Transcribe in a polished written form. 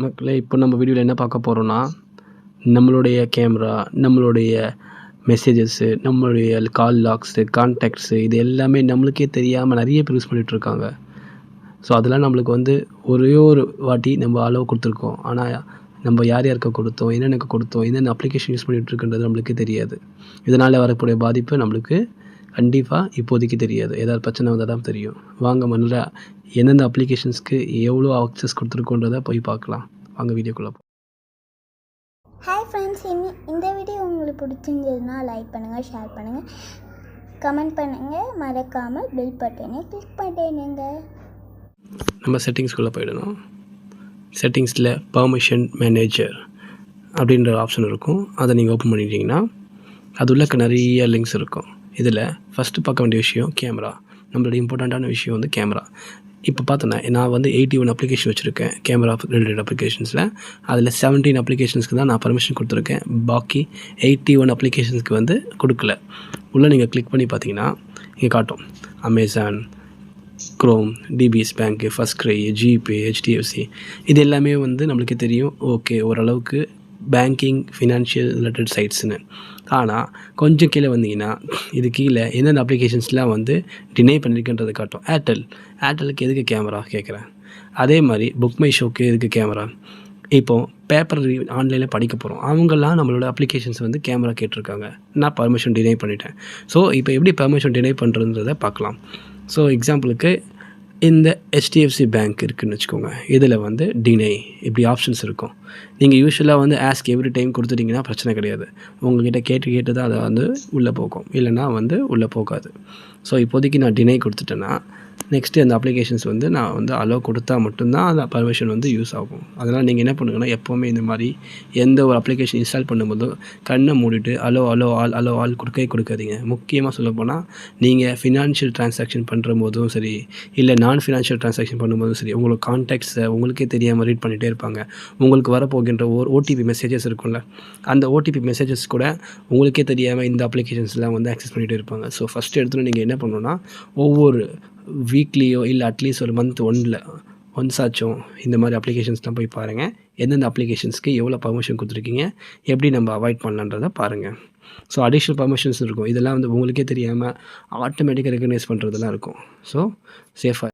மக்களே, இப்போ நம்ம வீடியோவில் என்ன பார்க்க போகிறோன்னா, நம்மளுடைய கேமரா, நம்மளுடைய மெசேஜஸ்ஸு, நம்மளுடைய கால் லாக்ஸு, கான்டாக்ட்ஸு இது எல்லாமே நம்மளுக்கே தெரியாமல் நிறைய பேர் யூஸ் பண்ணிகிட்ருக்காங்க. ஸோ அதெல்லாம் நம்மளுக்கு வந்து ஒரே ஒரு வாட்டி நம்ம அளவு கொடுத்துருக்கோம். ஆனால் நம்ம யார் யாருக்கு கொடுத்தோம், என்னென்னக்கு கொடுத்தோம், என்னென்ன அப்ளிகேஷன் யூஸ் பண்ணிகிட்ருக்குன்றது நம்மளுக்கே தெரியாது. இதனால் வரக்கூடிய பாதிப்பு நம்மளுக்கு கண்டிப்பாக இப்போதைக்கு தெரியாது. ஏதாவது பிரச்சனை வந்தால் தான் தெரியும். வாங்க முதல்ல எந்தெந்த அப்ளிகேஷன்ஸ்க்கு எவ்வளோ ஆக்சஸ் கொடுத்துருக்கோன்றதை போய் பார்க்கலாம். வாங்க வீடியோக்குள்ளே போ. ஹாய் ஃப்ரெண்ட்ஸ், இந்த வீடியோ உங்களுக்கு பிடிச்சிருந்ததுன்னா லைக் பண்ணுங்கள், ஷேர் பண்ணுங்கள், கமெண்ட் பண்ணுங்கள், மறக்காமல் பெல் பட்டனை கிளிக் பண்ணிடுங்க. நம்ம செட்டிங்ஸ்குள்ளே போயிடணும். செட்டிங்ஸில் பர்மிஷன் மேனேஜர் அப்படின்ற ஆப்ஷன் இருக்கும். அதை நீங்கள் ஓப்பன் பண்ணிட்டீங்கன்னா அது உள்ள நிறைய லிங்க்ஸ் இருக்கும். இதில் ஃபஸ்ட்டு பார்க்க வேண்டிய விஷயம் கேமரா. நம்மளோட இம்பார்ட்டண்ட்டான விஷயம் வந்து கேமரா. இப்போ பார்த்தோன்னா நான் வந்து 81 அப்ளிகேஷன் வச்சுருக்கேன் கேமரா ரிலேட்டட் அப்ளிகேஷன்ஸில். அதில் 17 அப்ளிகேஷன்ஸ்க்கு தான் நான் பர்மிஷன் கொடுத்துருக்கேன். பாக்கி 81 அப்ளிகேஷன்ஸ்க்கு வந்து கொடுக்கல. உள்ளே நீங்கள் கிளிக் பண்ணி பார்த்தீங்கன்னா இங்கே காட்டும் அமேசான், க்ரோம், டிபிஎஸ் பேங்க்கு, ஃபர்ஸ்ட் கிரை, ஜிபே, ஹெச்டிஎஃப்சி இது எல்லாமே வந்து நம்மளுக்கே தெரியும். ஓகே, ஓரளவுக்கு பேங்கிங் ஃபினான்ஷியல் ரிலேட்டட் சைட்ஸ்னு. ஆனால் கொஞ்சம் கீழே வந்தீங்கன்னா இது கீழே எந்தெந்த அப்ளிகேஷன்ஸ்லாம் வந்து டினை பண்ணியிருக்குன்றது காட்டும். ஏர்டெலுக்கு எதுக்கு கேமரா கேட்குறேன். அதே மாதிரி புக் மை ஷோக்கு எதுக்கு கேமரா. இப்போது பேப்பர் ஆன்லைனில் படிக்க போகிறோம், அவங்கெல்லாம் நம்மளோட அப்ளிகேஷன்ஸ் வந்து கேமரா கேட்டிருக்காங்க. நான் பர்மிஷன் டினை பண்ணிட்டேன். ஸோ இப்போ எப்படி பர்மிஷன் டினை பண்ணுறதுன்றதை பார்க்கலாம். ஸோ எக்ஸாம்பிளுக்கு இந்த ஹெச்டிஎஃப்சி பேங்க் இருக்குதுன்னு வச்சுக்கோங்க. இதில் வந்து டினை இப்படி ஆப்ஷன்ஸ் இருக்கும். நீங்கள் யூஸ்வலாக வந்து ஆஸ்க் எவ்ரி டைம் கொடுத்துட்டிங்கன்னா பிரச்சனை கிடையாது. உங்கள்கிட்ட கேட்டு தான் அதை வந்து உள்ளே போகும், இல்லைனா வந்து உள்ளே போகாது. ஸோ இப்போதைக்கு நான் டினை கொடுத்துட்டேன்னா நெக்ஸ்ட்டு அந்த அப்ளிகேஷன்ஸ் வந்து நான் வந்து அலோவ் கொடுத்தா மட்டும்தான் அந்த பர்மிஷன் வந்து யூஸ் ஆகும். அதனால் நீங்கள் என்ன பண்ணுங்கன்னா எப்போவுமே இந்த மாதிரி எந்த ஒரு அப்ளிகேஷன் இன்ஸ்டால் பண்ணும்போதும் கண்ணை மூடிட்டு அலோ ஆல் கொடுக்காதீங்க. முக்கியமாக சொல்லப்போனால் நீங்கள் ஃபினான்ஷியல் ட்ரான்சாக்ஷன் பண்ணுற போதும் சரி, இல்லை நான் ஃபினான்ஷியல் ட்ரான்சாக்ஷன் பண்ணும்போதும் சரி, உங்களுக்கு கான்டாக்ட்ஸை உங்களுக்கே தெரியாமல் ரீட் பண்ணிகிட்டே இருப்பாங்க. உங்களுக்கு வரப்போகின்ற ஒரு ஓடிபி மெசேஜஸ் இருக்கும்ல, அந்த ஓடிபி மெசேஜஸ் கூட உங்களுக்கே தெரியாமல் இந்த அப்ளிகேஷன்ஸ்லாம் வந்து ஆக்சஸ் பண்ணிகிட்டே இருப்பாங்க. ஸோ ஃபஸ்ட்டு எடுத்துகிட்டு நீங்கள் என்ன பண்ணணுன்னா ஒவ்வொரு வீக்லியோ இல்லை அட்லீஸ்ட் ஒரு மந்த் ஒன்ஸ் ஆச்சும் இந்த மாதிரி அப்ளிகேஷன்ஸ்லாம் போய் பாருங்கள். எந்தெந்த அப்ளிகேஷன்ஸ்க்கு எவ்வளோ பர்மிஷன் கொடுத்துருக்கீங்க, எப்படி நம்ம அவாய்ட் பண்ணலான்றதை பாருங்கள். ஸோ அடிஷ்னல் பர்மிஷன்ஸ் இருக்கும். இதெல்லாம் வந்து உங்களுக்கே தெரியாமல் ஆட்டோமேட்டிக்காக ரெகக்னைஸ் பண்ணுறதுலாம் இருக்கும். ஸோ சேஃபாக